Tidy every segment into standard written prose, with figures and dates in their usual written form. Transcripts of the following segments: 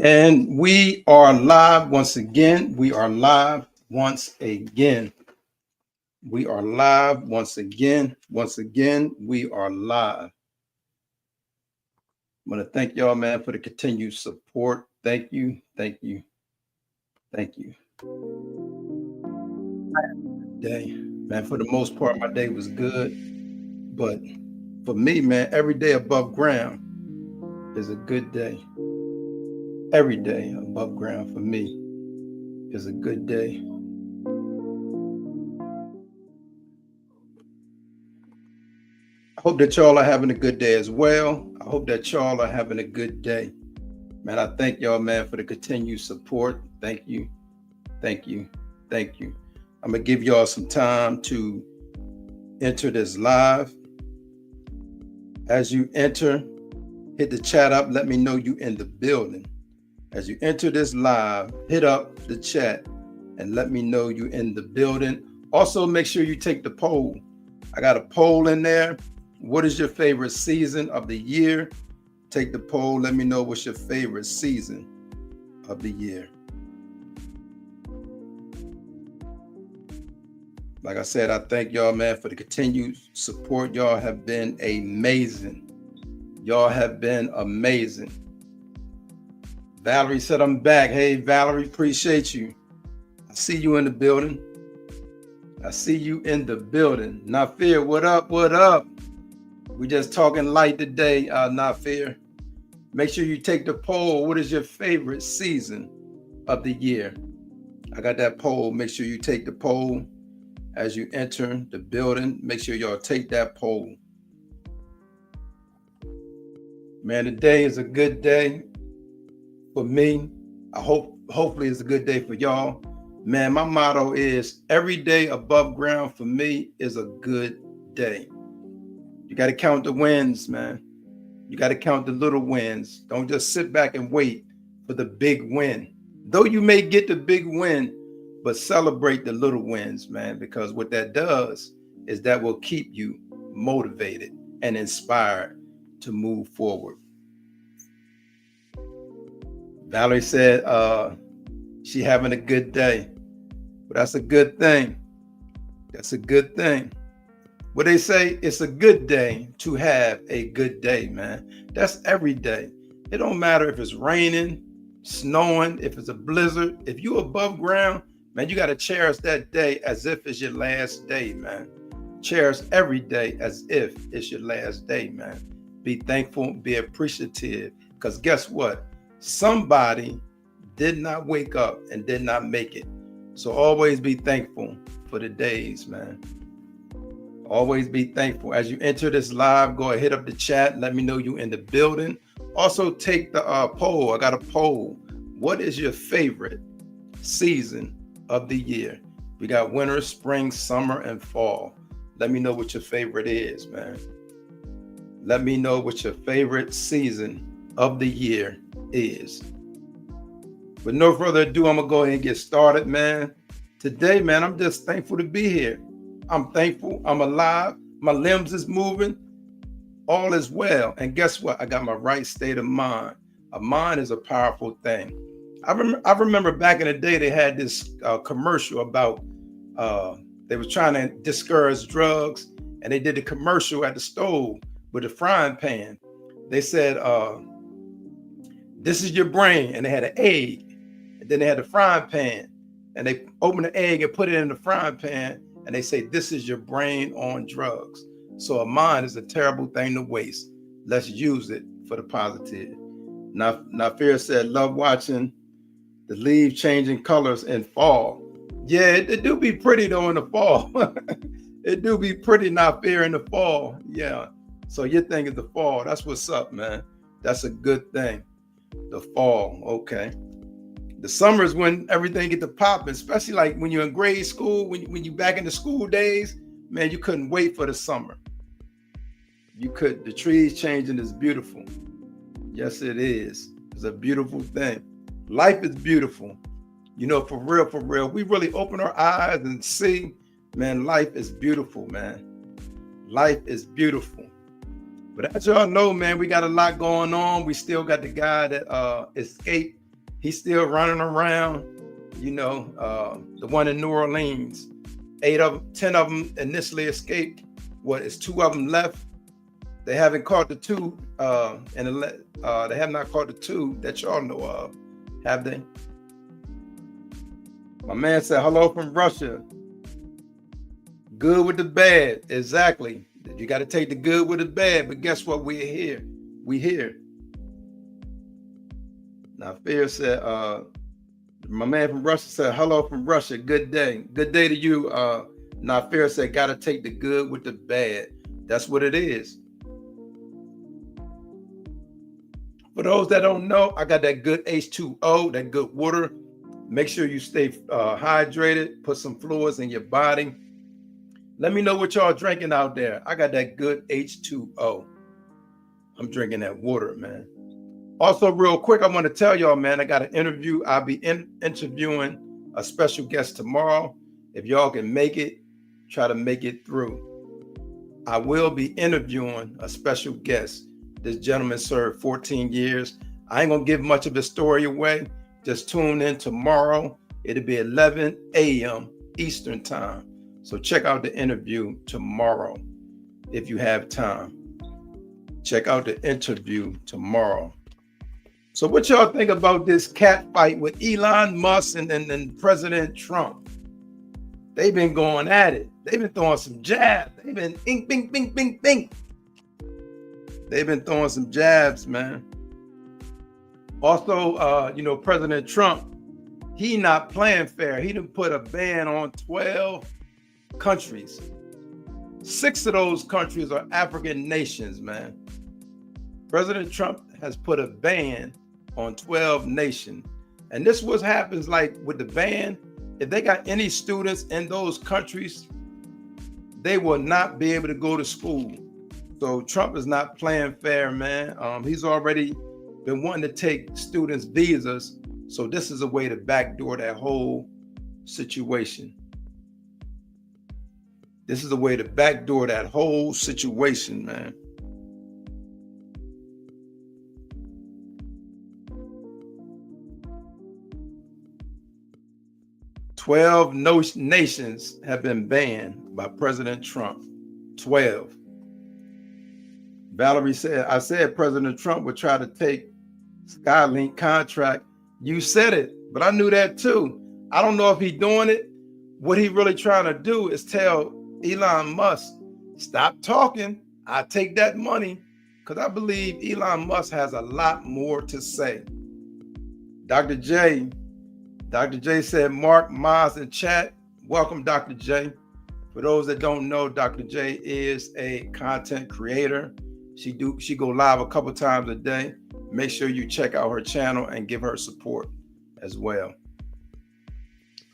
And we are live once again. We are live once again. We are live once again. Once again, we are live. I want to thank y'all, man, for the continued support. Thank you. Thank you. Thank you. Day, man, for the most part, my day was good. But for me, man, every day above ground is a good day. Every day above ground for me is a good day. I hope that y'all are having a good day as well. I hope that y'all are having a good day. Man, I thank y'all, man, for the continued support. Thank you. Thank you. Thank you. I'm going to give y'all some time to enter this live. As you enter, hit the chat up. Let me know you in the building. As you enter this live, hit up the chat and let me know you in the building. Also, make sure you take the poll. I got a poll in there. What is your favorite season of the year? Take the poll. Let me know what's your favorite season of the year. Like I said, I thank y'all, man, for the continued support. Y'all have been amazing. Y'all have been amazing. Valerie said I'm back. Hey, Valerie, appreciate you. I see you in the building. I see you in the building. Not fear. What up? What up? We just talking light today, not fear. Make sure you take the poll. What is your favorite season of the year? I got that poll. Make sure you take the poll as you enter the building. Make sure y'all take that poll. Man, today is a good day for me. Hopefully it's a good day for y'all. Man, my motto is every day above ground for me is a good day. You got to count the wins, man. You got to count the little wins. Don't just sit back and wait for the big win. Though you may get the big win, but celebrate the little wins, man, because what that does is that will keep you motivated and inspired to move forward. Valerie said she having a good day. But that's a good thing. That's a good thing. What they say, it's a good day to have a good day, man. That's every day. It don't matter if it's raining, snowing, if it's a blizzard. If you above ground, man, you got to cherish that day as if it's your last day, man. Cherish every day as if it's your last day, man. Be thankful, be appreciative. Because guess what? Somebody did not wake up and did not make it. So always be thankful for the days, man. Always be thankful. As you enter this live, go ahead, hit up the chat. Let me know you in the building. Also take the poll. I got a poll. What is your favorite season of the year? We got winter, spring, summer, and fall. Let me know what your favorite is, man. Let me know what your favorite season of the year is. With no further ado, I'm going to go ahead and get started, man. Today, man, I'm just thankful to be here. I'm thankful. I'm alive. My limbs is moving. All is well. And guess what? I got my right state of mind. A mind is a powerful thing. I remember back in the day, they had this commercial about, they were trying to discourage drugs. And they did a commercial at the stove with a frying pan. They said, this is your brain. And they had an egg. And then they had a frying pan. And they opened the egg and put it in the frying pan. And they say, this is your brain on drugs. So a mind is a terrible thing to waste. Let's use it for the positive. Nafir said, love watching the leaves changing colors in fall. Yeah, it do be pretty though in the fall. It do be pretty, Nafir, in the fall. Yeah. So your thing is the fall. That's what's up, man. That's a good thing. The fall. Okay. The summer is when everything get to popping, especially like when you're in grade school, when you back in the school days, man, you couldn't wait for the summer. You could. The trees changing is beautiful. Yes, it is. It's a beautiful thing. Life is beautiful. You know, for real, we really open our eyes and see, man, life is beautiful, man. Life is beautiful. But as y'all know, man, we got a lot going on. We still got the guy that escaped He's still running around. The one in New Orleans, 10 of them initially escaped. It's 2 of them left. They haven't caught the 2, and they have not caught the 2 that y'all know of, have they? My man said, hello from Russia. Good with the bad, exactly. You got to take the good with the bad, but guess what? We're here. We here. Now, Fear said, my man from Russia said, hello from Russia. Good day. Good day to you. Now, Fear said, got to take the good with the bad. That's what it is. For those that don't know, I got that good H2O, that good water. Make sure you stay hydrated. Put some fluids in your body. Let me know what y'all drinking out there. I got that good H2O. I'm drinking that water, man. Also, real quick, I want to tell y'all, man, I got an interview. I'll be interviewing a special guest tomorrow. If y'all can make it, try to make it through. I will be interviewing a special guest. This gentleman served 14 years. I ain't going to give much of his story away. Just tune in tomorrow. It'll be 11 a.m. Eastern time. So check out the interview tomorrow if you have time. Check out the interview tomorrow. So what y'all think about this cat fight with Elon Musk and President Trump? They've been going at it. They've been throwing some jabs. They've been bing, bing, bing, bing, bing. They've been throwing some jabs, man. Also, President Trump, he not playing fair. He done put a ban on 12 countries. 6 of those countries are African nations, man. President Trump has put a ban on 12 nations. And this what happens, like with the ban, if they got any students in those countries, they will not be able to go to school. So Trump is not playing fair, man. He's already been wanting to take students' visas. So this is a way to backdoor that whole situation. This is a way to backdoor that whole situation, man. Twelve nations have been banned by President Trump. 12. Valerie said, I said President Trump would try to take Skylink contract. You said it, but I knew that too. I don't know if he's doing it. What he really trying to do is tell Elon Musk, stop talking. I take that money, because I believe Elon Musk has a lot more to say. Dr. J said, Mark Miles in chat. Welcome, Dr. J. For those that don't know, Dr. J is a content creator. She go live a couple times a day. Make sure you check out her channel and give her support as well.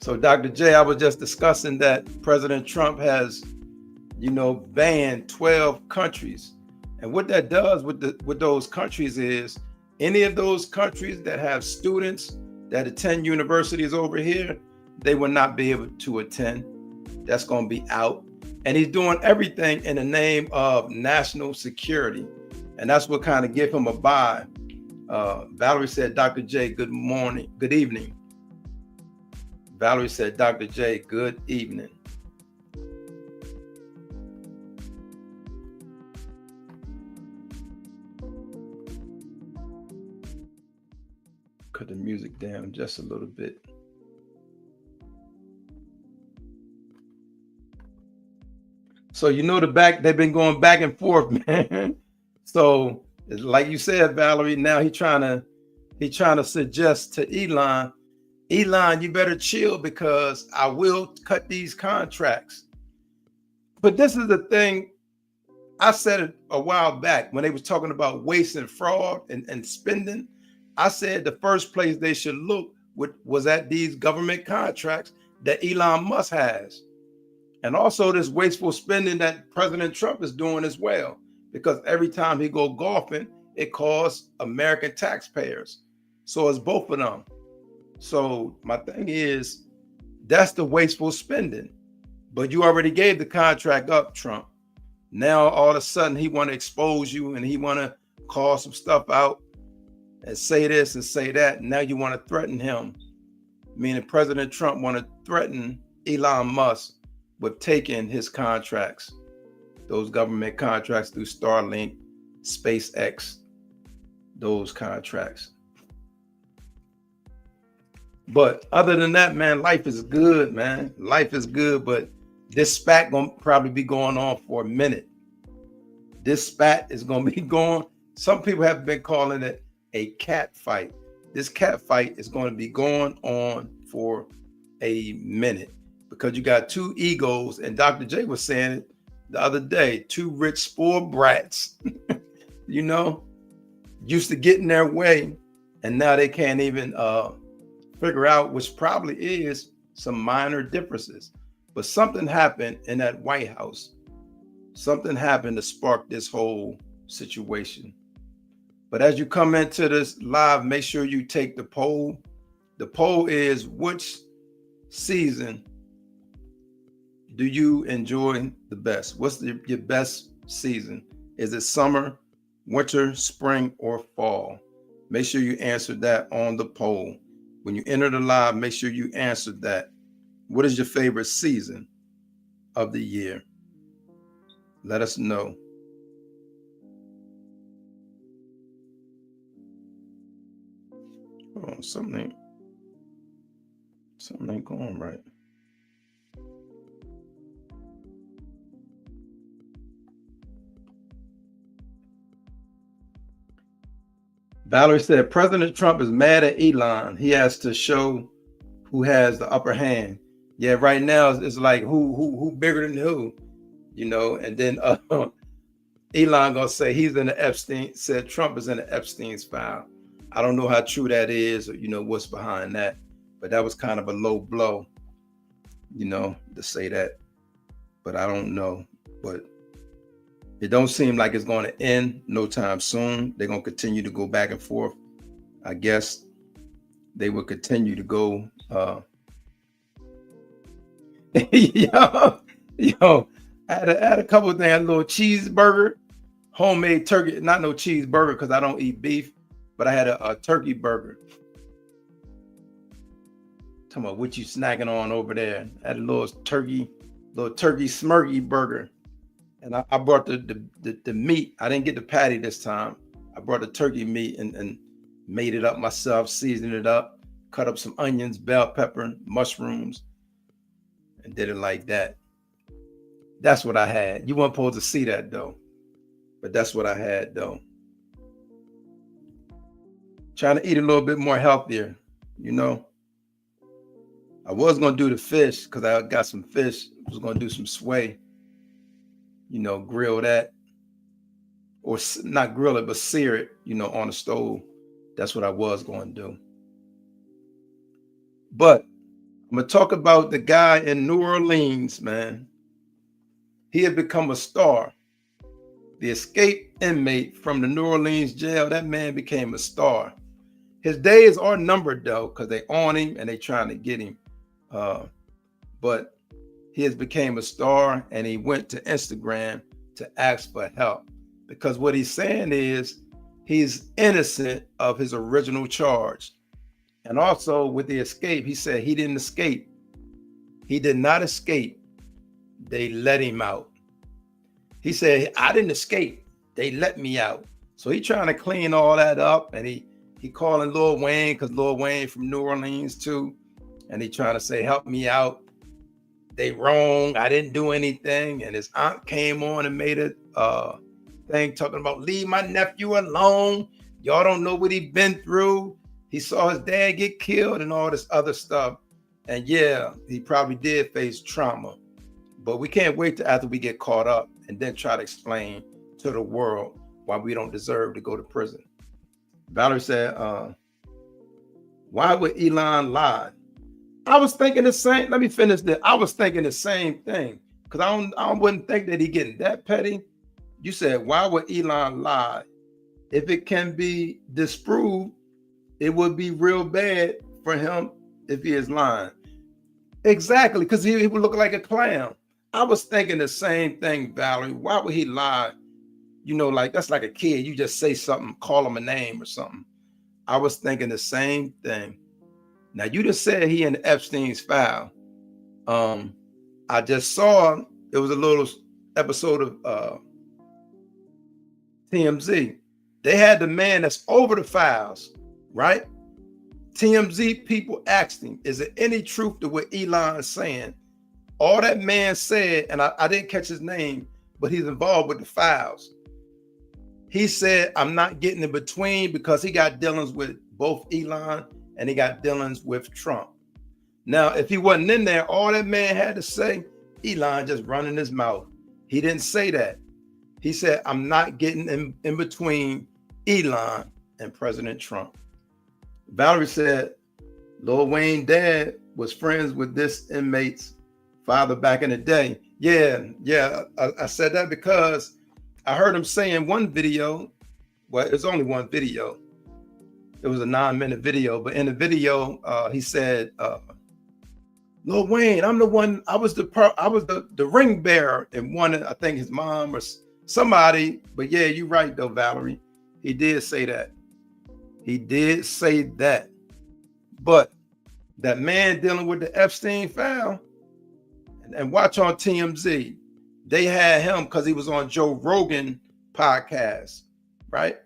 So Dr. J, I was just discussing that President Trump has, banned 12 countries. And what that does with those countries is any of those countries that have students that attend universities over here, they will not be able to attend. That's going to be out. And he's doing everything in the name of national security. And that's what kind of give him a buy. Valerie said, Dr. J, good morning, good evening. Valerie said, Dr. J, good evening. Cut the music down just a little bit. So they've been going back and forth, man. So like you said, Valerie, now he's trying to suggest to Elon, you better chill because I will cut these contracts. But this is the thing. I said it a while back when they was talking about waste and fraud and spending. I said the first place they should look was at these government contracts that Elon Musk has. And also this wasteful spending that President Trump is doing as well. Because every time he go golfing, it costs American taxpayers. So it's both of them. So my thing is, that's the wasteful spending. But you already gave the contract up, Trump. Now all of a sudden he want to expose you and he want to call some stuff out. and say this and say that. And now you want to threaten him, meaning President Trump want to threaten Elon Musk with taking his contracts, those government contracts through Starlink, SpaceX, those contracts. But other than that, man, life is good, man. Life is good, but this spat gonna probably be going on for a minute. This spat is gonna be going. Some people have been calling it a cat fight. This cat fight is going to be going on for a minute because you got two egos, and Dr. J was saying it the other day, two rich spoiled brats, you know, used to get in their way, and now they can't even figure out, which probably is some minor differences. But something happened in that White House. Something happened to spark this whole situation. But as you come into this live, make sure you take the poll. The poll is, which season do you enjoy the best? What's your best season? Is it summer, winter, spring, or fall? Make sure you answer that on the poll. When you enter the live, make sure you answer that. What is your favorite season of the year? Let us know. Oh, something ain't going right. Valerie said President Trump is mad at Elon. He has to show who has the upper hand. Yeah, right now it's like who bigger than who, you know. And then Elon gonna say he's in the Epstein. Said Trump is in the Epstein's file. I don't know how true that is, or you know what's behind that, but that was kind of a low blow, you know, to say that. But I don't know. But it don't seem like it's going to end no time soon. They're going to continue to go back and forth. I guess they will continue to go. Yo, I had a couple of things. A little cheeseburger, homemade turkey. Not no cheeseburger because I don't eat beef, but I had a turkey burger. Talking about what you snacking on over there. I had a little turkey smurgy burger. And I brought the meat. I didn't get the patty this time. I brought the turkey meat and made it up myself, seasoned it up, cut up some onions, bell pepper, mushrooms, and did it like that. That's what I had. You weren't supposed to see that though, but that's what I had though. Trying to eat a little bit more healthier, you know. I was gonna do the fish because I got some fish. I was gonna do some sway. You know, grill that, or not grill it, but sear it, you know, on the stove. That's what I was going to do. But I'm going to talk about the guy in New Orleans, man. He had become a star. The escaped inmate from the New Orleans jail, that man became a star. His days are numbered, though, because they on him and they trying to get him. But he has became a star, and he went to Instagram to ask for help because what he's saying is he's innocent of his original charge. And also with the escape, he said he didn't escape. He did not escape. They let him out. He said, I didn't escape. They let me out. So he trying to clean all that up, and he calling Lil Wayne because Lil Wayne from New Orleans too. And he trying to say, help me out. They wrong. I didn't do anything. And his aunt came on and made a thing talking about leave my nephew alone. Y'all don't know what he been through. He saw his dad get killed and all this other stuff. And yeah, he probably did face trauma. But we can't wait till after we get caught up and then try to explain to the world why we don't deserve to go to prison. Valerie said, why would Elon lie? I was thinking the same. Let me finish this. I was thinking the same thing because I wouldn't think that he getting that petty. You said, why would Elon lie? If it can be disproved, it would be real bad for him if he is lying. Exactly, because he would look like a clown. I was thinking the same thing, Valerie. Why would he lie? You know, like that's like a kid. You just say something, call him a name or something. I was thinking the same thing. Now you just said he in Epstein's file. I just saw it was a little episode of TMZ. They had the man that's over the files, right? TMZ people asked him, is there any truth to what Elon is saying? All that man said, and I didn't catch his name, but he's involved with the files. He said, I'm not getting in between because he got dealings with both Elon and he got dealings with Trump. Now, if he wasn't in there, all that man had to say, Elon just running his mouth. He didn't say that. He said, I'm not getting in between Elon and President Trump. Valerie said, Lil Wayne dad was friends with this inmate's father back in the day. Yeah. I said that because I heard him say in one video, well, it's only one video. It was a 9-minute video, but in the video, he said, Lil Wayne, I'm the one, I was the ring bearer in one, I think his mom or somebody, but yeah, you're right though, Valerie. He did say that. He did say that. But that man dealing with the Epstein file, and watch on TMZ, they had him because he was on Joe Rogan podcast, right?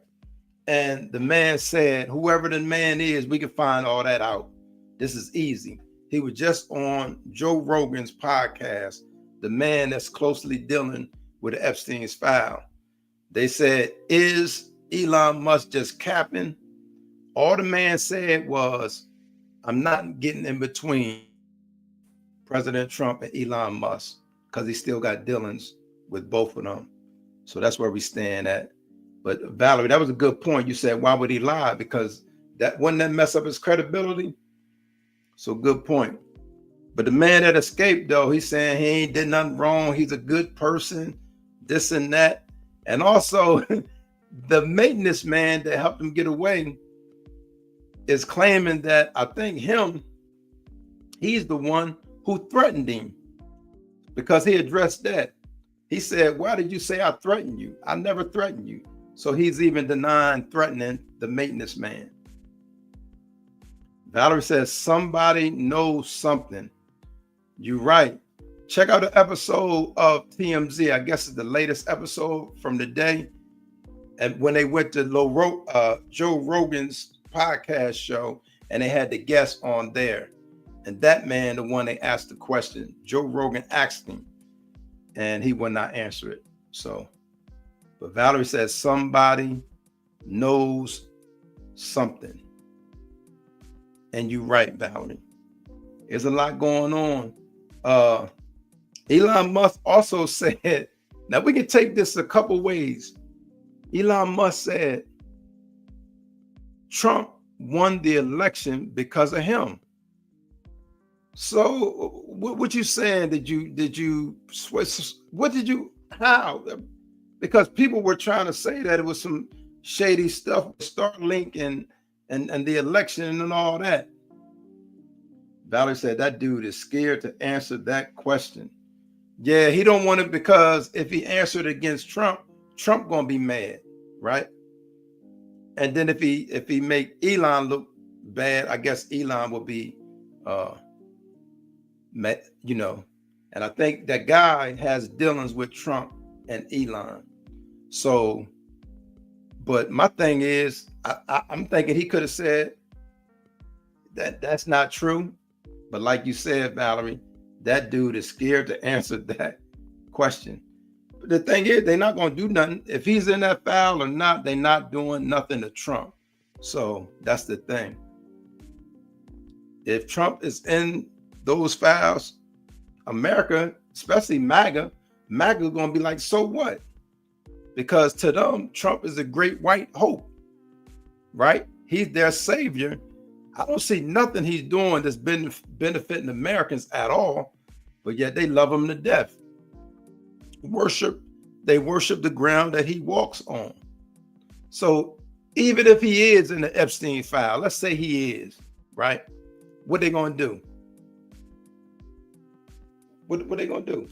And the man said, whoever the man is, we can find all that out. This is easy. He was just on Joe Rogan's podcast, the man that's closely dealing with the Epstein's file. They said, is Elon Musk just capping? All the man said was, I'm not getting in between President Trump and Elon Musk because he still got dealings with both of them. So that's where we stand at. But Valerie, that was a good point. You said, why would he lie? Because that wouldn't that mess up his credibility? So good point. But the man that escaped, though, he's saying he ain't did nothing wrong. He's a good person, this and that. And also the maintenance man that helped him get away is claiming that I think he's the one who threatened him because he addressed that. He said, why did you say I threatened you? I never threatened you. So he's even denying threatening the maintenance man. Valerie says, somebody knows something. You're right. Check out the episode of TMZ. I guess it's the latest episode from the day. And when they went to Joe Rogan's podcast show and they had the guest on there. And that man, the one they asked the question, Joe Rogan asked him and he would not answer it. So, but Valerie says somebody knows something. And you're right, Valerie. There's a lot going on. Elon Musk also said, now we can take this a couple ways. Elon Musk said, Trump won the election because of him. So what you saying? How? Because people were trying to say that it was some shady stuff with Starlink and the election and all that. Valerie said that dude is scared to answer that question. Yeah, he don't want it because if he answered against Trump gonna be mad, right? And then if he make Elon look bad, I guess Elon will be, and I think that guy has dealings with Trump and Elon. So, but my thing is, I'm thinking he could have said that that's not true. But like you said, Valerie, that dude is scared to answer that question. But the thing is, they're not going to do nothing. If he's in that file or not, they're not doing nothing to Trump. So that's the thing. If Trump is in those files, America, especially MAGA is going to be like, so what? Because to them, Trump is a great white hope, right? He's their savior. I don't see nothing he's doing that's been benefiting Americans at all, but yet they love him to death. They worship the ground that he walks on. So even if he is in the Epstein file, let's say he is, right? What they gonna do? What they gonna do?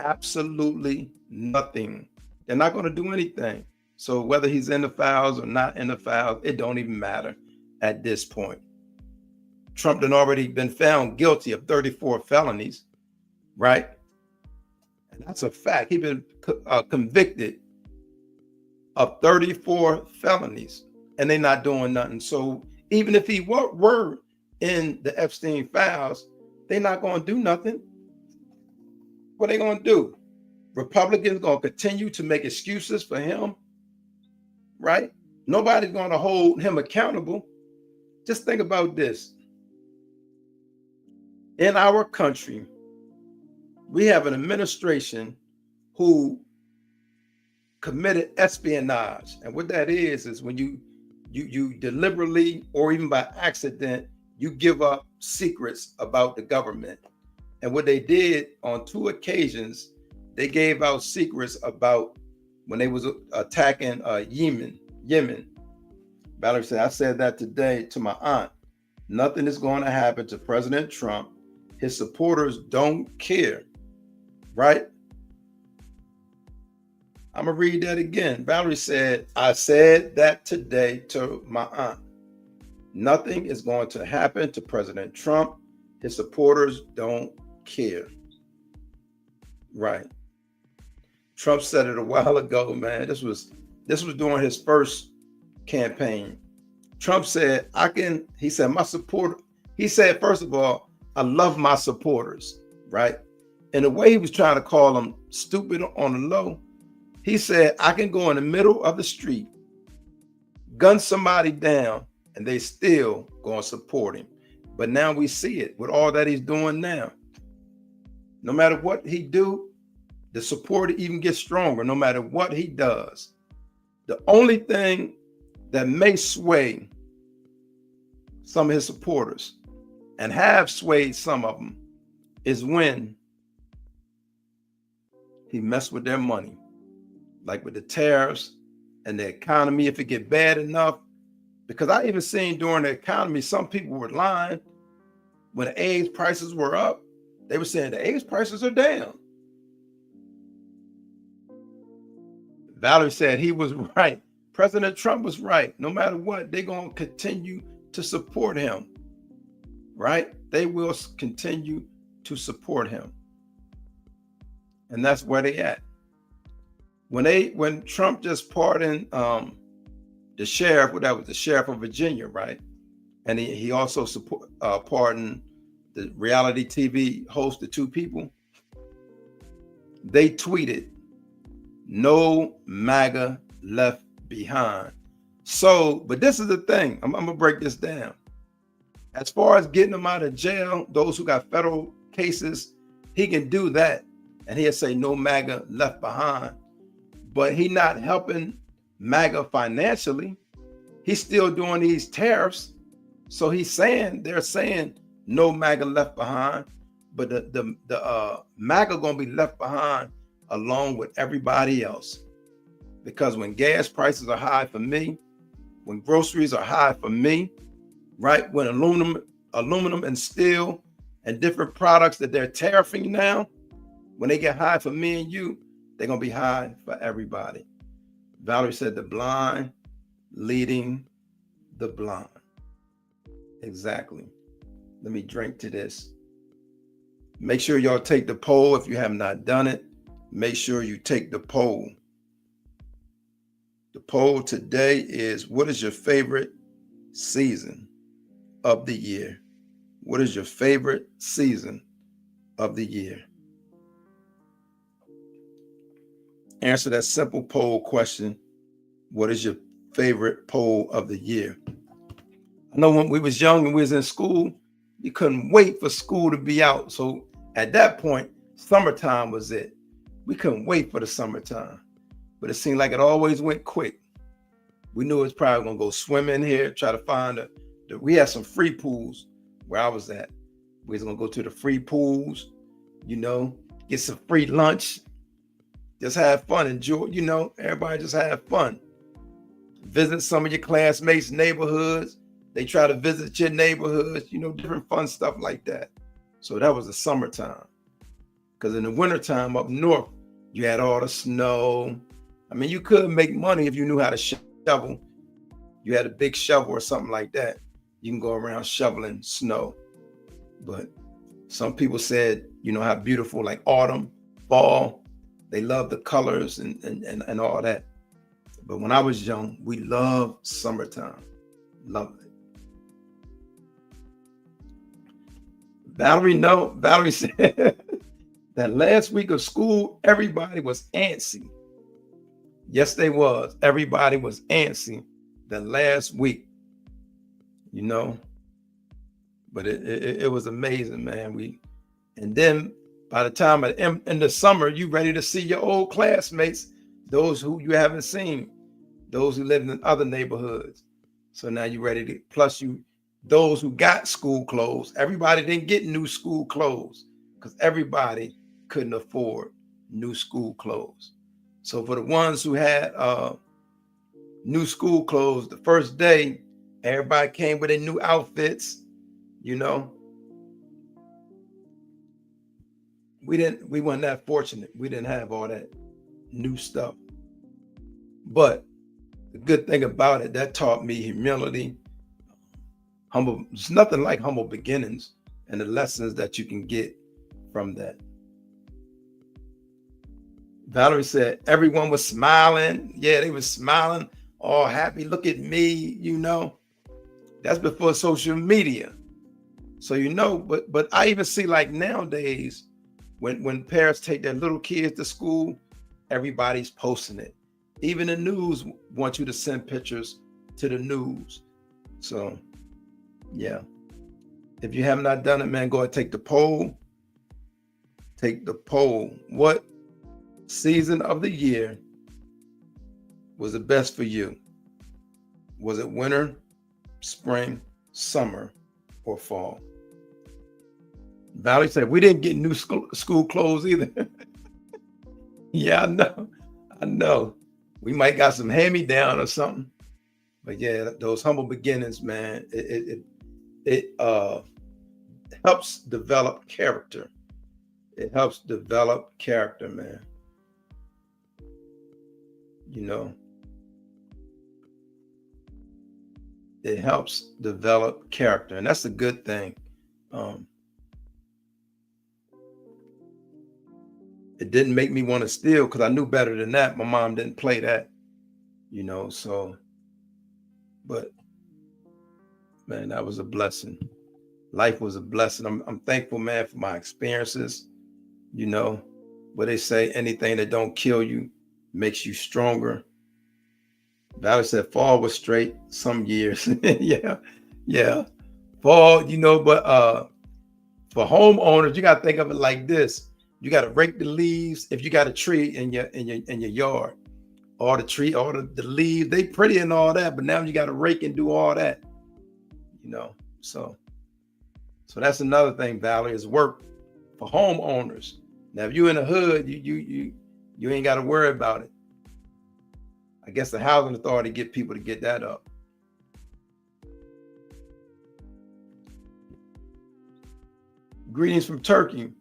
Absolutely nothing. They're not gonna do anything. So whether he's in the files or not in the files, it don't even matter at this point. Trump had already been found guilty of 34 felonies, right? And that's a fact. He's been convicted of 34 felonies, and they're not doing nothing. So even if he were in the Epstein files, they're not going to do nothing. What are they going to do? Republicans going to continue to make excuses for him, right? Nobody's going to hold him accountable. Just think about this. In our country, we have an administration who committed espionage. And what that is when you deliberately or even by accident, you give up secrets about the government. And what they did on 2 occasions, they gave out secrets about when they was attacking Yemen. Valerie said, I said that today to my aunt. Nothing is going to happen to President Trump. His supporters don't care, right? I'm going to read that again. Valerie said, I said that today to my aunt. Nothing is going to happen to President Trump. His supporters don't care. Right. Trump said it a while ago, man. This was during his first campaign. Trump said, he said, my support. He said, first of all, I love my supporters, right? And the way he was trying to call them stupid on the low, he said, I can go in the middle of the street, gun somebody down, and they still going to support him. But now we see it with all that he's doing now. No matter what he do, the support even gets stronger no matter what he does. The only thing that may sway some of his supporters and have swayed some of them is when he messed with their money, like with the tariffs and the economy. If it get bad enough, because I even seen during the economy, some people were lying when the eggs prices were up. They were saying the eggs prices are down. Valerie said he was right. President Trump was right. No matter what, they're going to continue to support him, right? They will continue to support him. And that's where they at. When Trump just pardoned the sheriff, well, that was the sheriff of Virginia, right? And he also pardoned the reality TV host, the 2 people. They tweeted, "No MAGA left behind." So, but this is the thing. I'm gonna break this down. As far as getting them out of jail, those who got federal cases, he can do that, and he'll say no MAGA left behind. But he not helping MAGA financially. He's still doing these tariffs. So they're saying no MAGA left behind, but the MAGA gonna be left behind along with everybody else. Because when gas prices are high for me, when groceries are high for me, right? When aluminum and steel and different products that they're tariffing now, when they get high for me and you, they're gonna be high for everybody. Valerie said the blind leading the blind. Exactly. Let me drink to this. Make sure y'all take the poll if you have not done it. Make sure you take the poll. The poll today is, what is your favorite season of the year? What is your favorite season of the year? Answer that simple poll question. What is your favorite poll of the year? I know when we was young and we was in school, you couldn't wait for school to be out. So at that point, summertime was it. We couldn't wait for the summertime. But it seemed like it always went quick. We knew it was probably gonna go swimming here, try to find we had some free pools where I was at. We was gonna go to the free pools, get some free lunch, just have fun, enjoy, everybody just have fun. Visit some of your classmates' neighborhoods. They try to visit your neighborhoods, different fun stuff like that. So that was the summertime. Because in the wintertime up north, you had all the snow, I mean, you could make money if you knew how to shovel. You had a big shovel or something like that. You can go around shoveling snow. But some people said, you know, how beautiful, like autumn, fall, they love the colors and all that. But when I was young, we loved summertime. Loved it. Valerie said that last week of school, everybody was antsy. Yes, they was. Everybody was antsy the last week, you know. But it was amazing, man. And then by the time in the summer, you ready to see your old classmates, those who you haven't seen, those who live in other neighborhoods. So now you ready to, plus those who got school clothes. Everybody didn't get new school clothes because everybody couldn't afford new school clothes. So for the ones who had new school clothes, the first day, everybody came with their new outfits, you know. We weren't that fortunate. We didn't have all that new stuff. But the good thing about it, that taught me humility, humble. There's nothing like humble beginnings and the lessons that you can get from that. Valerie said everyone was smiling. Yeah, they were smiling, all happy. Look at me, you know. That's before social media. So, you know, but I even see like nowadays, when parents take their little kids to school, everybody's posting it. Even the news wants you to send pictures to the news. So, yeah. If you have not done it, man, go ahead and take the poll. Take the poll. What season of the year was the best for you? Was it winter, spring, summer, or fall? Valerie said, we didn't get new school clothes either. Yeah, I know. We might got some hand-me-down or something. But yeah, those humble beginnings, man, it helps develop character. It helps develop character, man. You know, it helps develop character, and that's a good thing. It didn't make me want to steal because I knew better than that. My mom didn't play that, you know, so, but man, that was a blessing. Life was a blessing. I'm thankful, man, for my experiences. You know, what they say, anything that don't kill you makes you stronger. Valerie said fall was straight some years. Yeah. Fall, you know, but for homeowners, you got to think of it like this. You got to rake the leaves. If you got a tree in your yard, all the leaves, they pretty and all that, but now you got to rake and do all that, you know. So that's another thing, Valerie, is work for homeowners. Now, if you in the hood, you ain't got to worry about it. I guess the housing authority get people to get that up. Greetings from Turkey.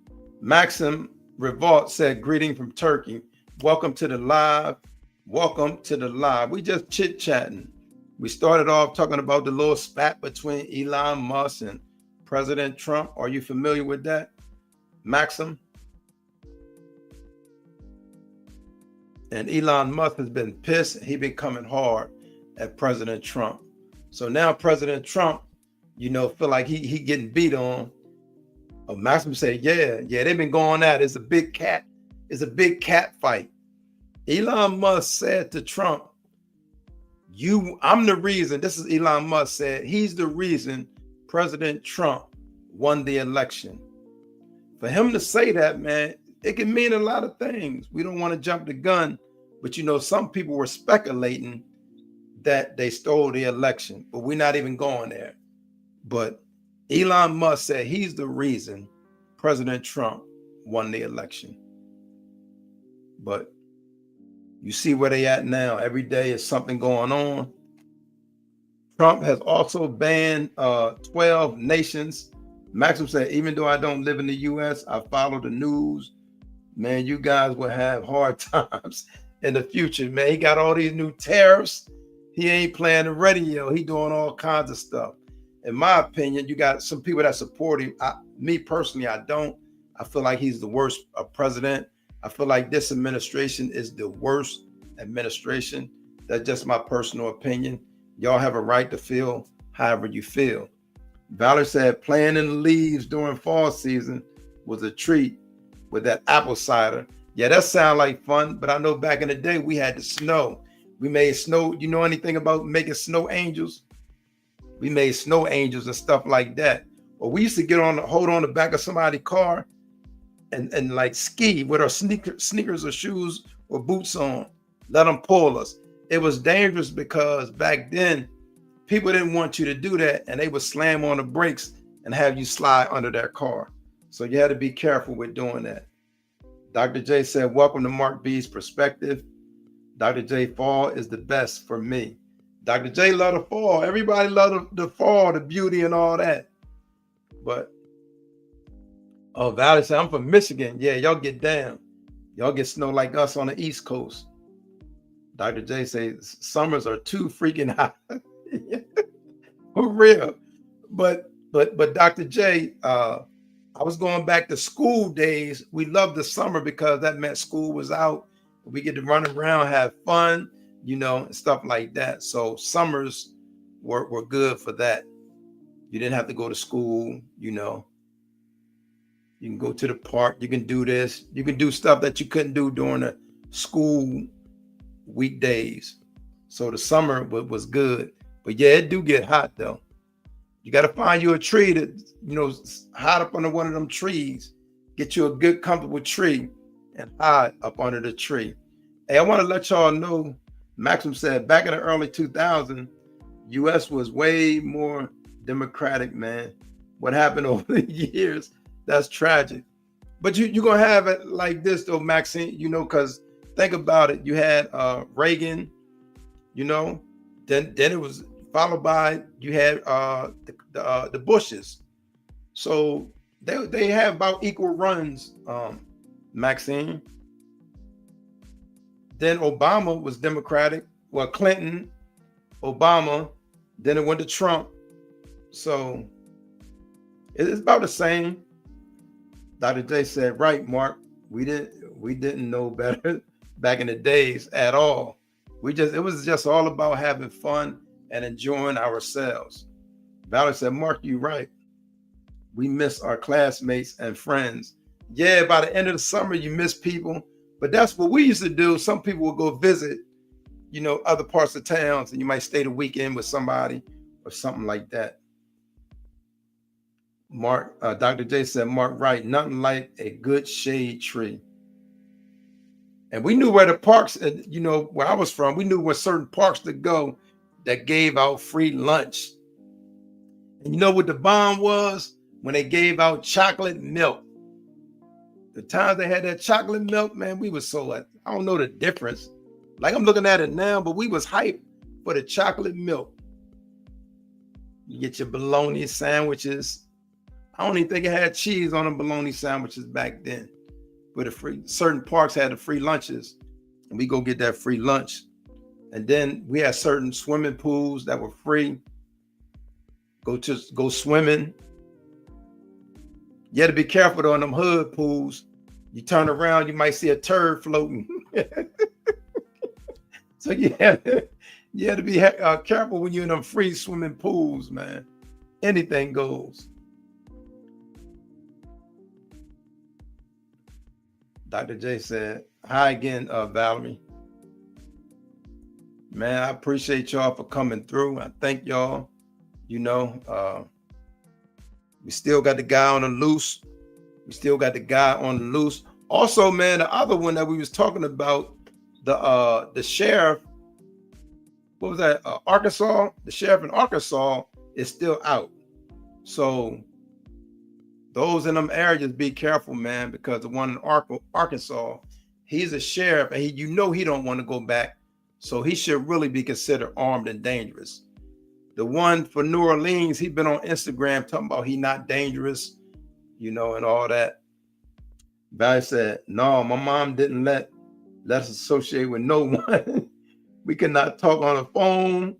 Maxim Revolt said, greeting from Turkey. Welcome to the live. Welcome to the live. We just chit-chatting. We started off talking about the little spat between Elon Musk and President Trump. Are you familiar with that, Maxim? And Elon Musk has been pissed. He's been coming hard at President Trump. So now President Trump, you know, feel like he getting beat on. Maxim said, yeah, they've been going at it. It's a big cat fight. Elon Musk said to Trump, I'm the reason, this is Elon Musk said, he's the reason President Trump won the election. For him to say that, man, it can mean a lot of things. We don't want to jump the gun, but you know, some people were speculating that they stole the election, but we're not even going there. But Elon Musk said he's the reason President Trump won the election. But you see where they at now. Every day is something going on. Trump has also banned 12 nations. Maxim said, even though I don't live in the U.S., I follow the news. Man, you guys will have hard times in the future, man. He got all these new tariffs. He ain't playing the radio. He doing all kinds of stuff. In my opinion, you got some people that support him. Me personally, I don't. I feel like he's the worst president. I feel like this administration is the worst administration. That's just my personal opinion. Y'all have a right to feel however you feel. Valerie said playing in the leaves during fall season was a treat with that apple cider. Yeah, that sounds like fun, but I know back in the day we had the snow. We made snow. You know anything about making snow angels? We made snow angels and stuff like that. Well, we used to hold on the back of somebody's car and like ski with our sneakers or shoes or boots on, let them pull us. It was dangerous because back then people didn't want you to do that, and they would slam on the brakes and have you slide under their car. So you had to be careful with doing that. Dr. J said, welcome to Mark B's perspective. Dr. J, fall is the best for me. Dr. J love the fall. Everybody love the fall, the beauty and all that. But Valerie said, I'm from Michigan. Yeah, y'all get down. Y'all get snow like us on the East Coast. Dr. J says summers are too freaking hot. For real. But Dr. J, I was going back to school days. We loved the summer because that meant school was out. We get to run around, have fun, and stuff like that. So summers were good for that. You didn't have to go to school, You can go to the park. You can do this. You can do stuff that you couldn't do during the school weekdays. So the summer was good. But yeah, it do get hot though. You got to find you a tree that, hide up under one of them trees. Get you a good, comfortable tree and hide up under the tree. Hey, I want to let y'all know, Maxim said back in the early 2000s, U.S. was way more democratic, man. What happened over the years, that's tragic. But you're going to have it like this though, Maxine, because think about it. You had Reagan, then it was followed by, you had the Bushes. So they have about equal runs, Maxine. Then Obama was Democratic. Well, Clinton, Obama, then it went to Trump. So it's about the same. Dr. J said, right, Mark, we didn't know better back in the days at all. It was just all about having fun and enjoying ourselves. Valerie said, Mark, you're right. We miss our classmates and friends. Yeah, by the end of the summer, you miss people, but that's what we used to do. Some people would go visit, other parts of towns, and you might stay the weekend with somebody or something like that. Mark, Dr. J said, Mark, right, nothing like a good shade tree. And we knew where the parks, where I was from, we knew where certain parks to go that gave out free lunch. And you know what the bomb was? When they gave out chocolate milk. The times they had that chocolate milk, man, we was so, I don't know the difference. Like I'm looking at it now, but we was hyped for the chocolate milk. You get your bologna sandwiches. I don't even think it had cheese on the bologna sandwiches back then. But certain parks had the free lunches, and we go get that free lunch. And then we had certain swimming pools that were free. Go swimming. You had to be careful though in them hood pools. You turn around, you might see a turd floating. So you had to be careful when you're in them free swimming pools, man. Anything goes. Dr. J said, hi again, Valerie. Man, I appreciate y'all for coming through. I thank y'all. We still got the guy on the loose. Also, man, the other one that we was talking about, the sheriff, what was that? Arkansas? The sheriff in Arkansas is still out. So those in them areas, be careful, man, because the one in Arkansas, he's a sheriff, and he don't want to go back. So he should really be considered armed and dangerous. The one for New Orleans, he's been on Instagram talking about he not dangerous, and all that. Valerie said, no, my mom didn't let let us associate with no one. We cannot talk on the phone.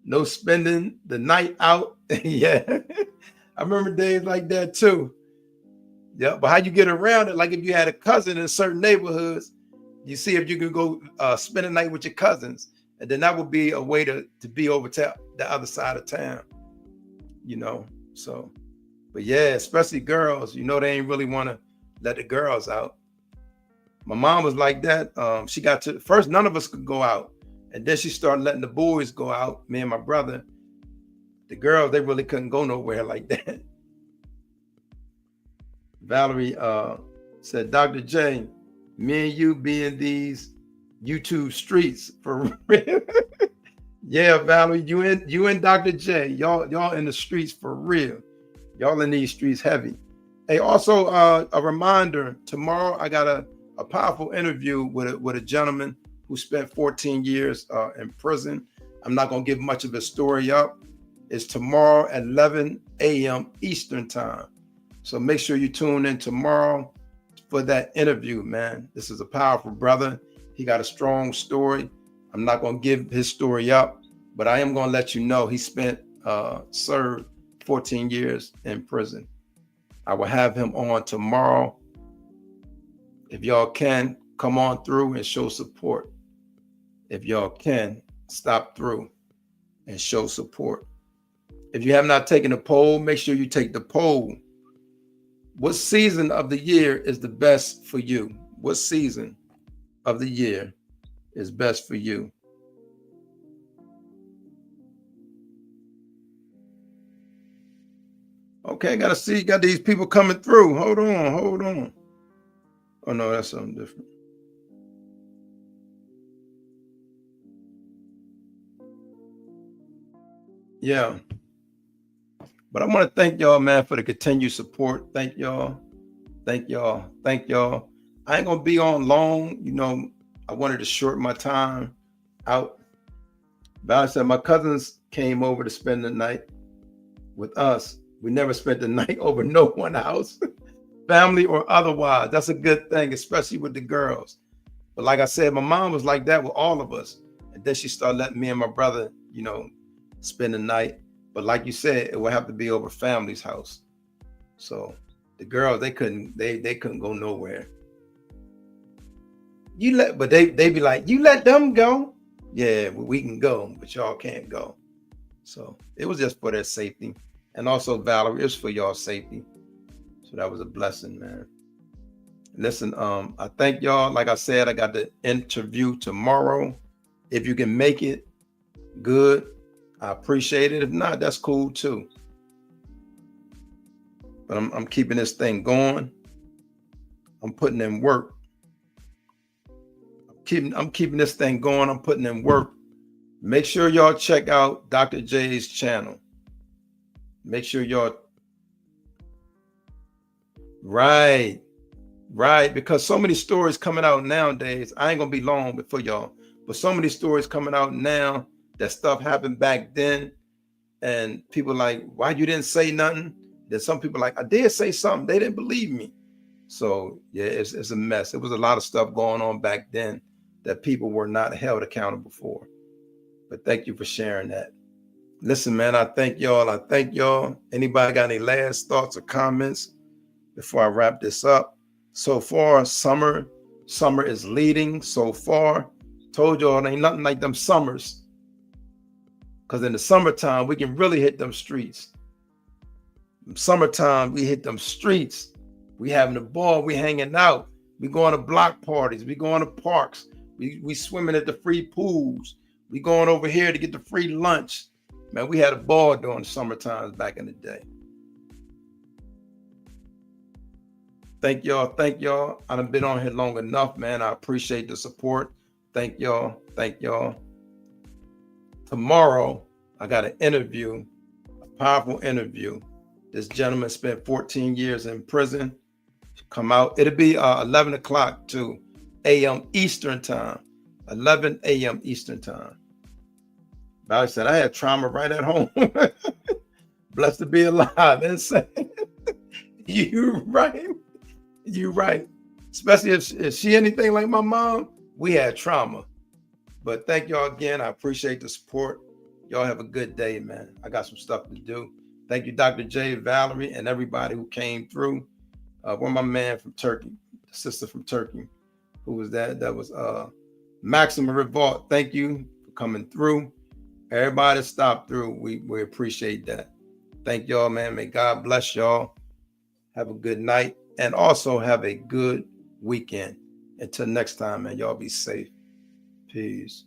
No spending the night out. Yeah. I remember days like that too. Yeah. But how you get around it? Like if you had a cousin in certain neighborhoods, you see if you can go spend a night with your cousins. And then that would be a way to be over to the other side of town, you know. So, but yeah, especially girls, you know, they ain't really want to let the girls out. My mom was like that. She got to first, none of us could go out. And then she started letting the boys go out, me and my brother. The girls, they really couldn't go nowhere like that. Valerie said, Dr. J, me and you be in these YouTube streets for real. Yeah, Valerie, you and Dr. J, y'all in the streets for real. Y'all in these streets heavy. Hey, also a reminder, tomorrow I got a powerful interview with a gentleman who spent 14 years in prison. I'm not going to give much of his story up. It's tomorrow at 11 a.m. Eastern time. So make sure you tune in tomorrow for that interview, man. This is a powerful brother. He got a strong story. I'm not going to give his story up, but I am going to let you know he served 14 years in prison. I will have him on tomorrow. If y'all can, come on through and show support. If y'all can, stop through and show support. If you have not taken a poll, make sure you take the poll. What season of the year is the best for you? What season of the year is best for you? Okay, gotta see, got these people coming through. Hold on. Oh no, that's something different. Yeah. But I want to thank y'all, man, for the continued support. Thank y'all. I ain't going to be on long. You know, I wanted to shorten my time out. Val said my cousins came over to spend the night with us. We never spent the night over no one house, family or otherwise. That's a good thing, especially with the girls. But like I said, my mom was like that with all of us. And then she started letting me and my brother, you know, spend the night. But like you said, it would have to be over family's house. So the girls, they couldn't go nowhere. But they be like, you let them go. Yeah, well, we can go, but y'all can't go. So it was just for their safety. And also, Valerie, it's for y'all safety. So that was a blessing, man. Listen, I thank y'all. Like I said, I got the interview tomorrow. If you can make it, good. I appreciate it. If not, that's cool too. But I'm keeping this thing going. I'm putting in work. I'm keeping this thing going. I'm putting in work. Make sure y'all check out Dr. J's channel. Make sure y'all right, because so many stories coming out nowadays. I ain't gonna be long before y'all, but so many stories coming out now that stuff happened back then, and people like, why you didn't say nothing? Then some people like, I did say something. They didn't believe me. So yeah, it's a mess. It was a lot of stuff going on back then that people were not held accountable for. But thank you for sharing that. Listen, man, I thank y'all. Anybody got any last thoughts or comments before I wrap this up? So far, summer is leading so far. Told y'all, it ain't nothing like them summers. Because in the summertime, we can really hit them streets. In summertime, we hit them streets. We having a ball, we hanging out. We going to block parties. We going to parks. We swimming at the free pools. We going over here to get the free lunch. Man, we had a ball during summer times back in the day. Thank y'all. I done been on here long enough, man. I appreciate the support. Thank y'all. Tomorrow, I got an interview, a powerful interview. This gentleman spent 14 years in prison. Come out. It'll be 11 o'clock to a.m. Eastern time. 11 a.m. Eastern time. Valerie said, I had trauma right at home. Blessed to be alive. Insane. You right. Especially if she anything like my mom, we had trauma. But thank y'all again. I appreciate the support. Y'all have a good day, man. I got some stuff to do. Thank you, Dr. J, Valerie, and everybody who came through. One of my man from Turkey, the sister from Turkey, who was that? That was Maximum Revolt. Thank you for coming through. Everybody that stopped through, we appreciate that. Thank y'all, man. May God bless y'all. Have a good night. And also have a good weekend. Until next time, man. Y'all be safe. Peace.